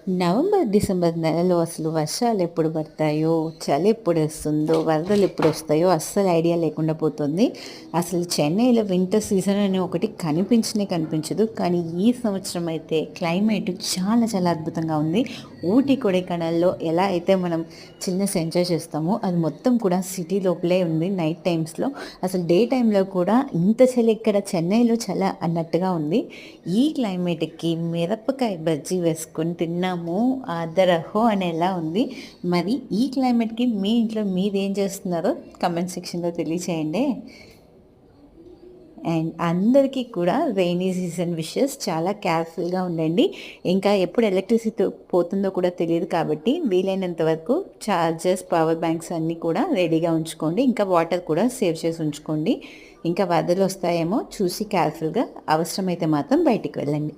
November, December నెలలో అసలు వర్షాలు ఎప్పుడు పడతాయో, చలి ఎప్పుడు వస్తుందో, వరదలు ఎప్పుడు వస్తాయో అస్సలు ఐడియా లేకుండా పోతుంది. అసలు చెన్నైలో వింటర్ సీజన్ అని ఒకటి కనిపించనే కనిపించదు. కానీ ఈ సంవత్సరం అయితే క్లైమేట్ చాలా చాలా అద్భుతంగా ఉంది. ఊటీ, కొడైకెనాల్‌లో ఎలా అయితే మనం చిల్‌నెస్ ఎంజాయ్ చేస్తామో అది మొత్తం కూడా సిటీ లోపలే ఉంది నైట్ టైమ్స్‌లో. అసలు డే టైమ్‌లో కూడా ఇంత చలి ఇక్కడ చెన్నైలో చలా అన్నట్టుగా ఉంది. ఈ క్లైమేట్‌కి మిరపకాయ బజ్జీ వేసుకొని తిన్నాము. అదరహో అనేలా ఉంది. మరి ఈ క్లైమేట్‌కి మీ ఇంట్లో మీరేం చేస్తున్నారో కామెంట్ సెక్షన్‌లో తెలియచేయండి. అండ్ అందరికీ కూడా రెయినీ సీజన్ విషెస్. చాలా కేర్‌ఫుల్‌గా ఉండండి. ఇంకా ఎప్పుడు ఎలక్ట్రిసిటీ పోతుందో కూడా తెలీదు కాబట్టి వీలైనంత వరకు చార్జర్స్, పవర్ బ్యాంక్స్ అన్నీ కూడా రెడీగా ఉంచుకోండి. ఇంకా వాటర్ కూడా సేవ్ చేసి ఉంచుకోండి. ఇంకా వరదలొస్తాయేమో చూసి కేర్‌ఫుల్‌గా అవసరమైతే మాత్రం బయటికి వెళ్ళండి.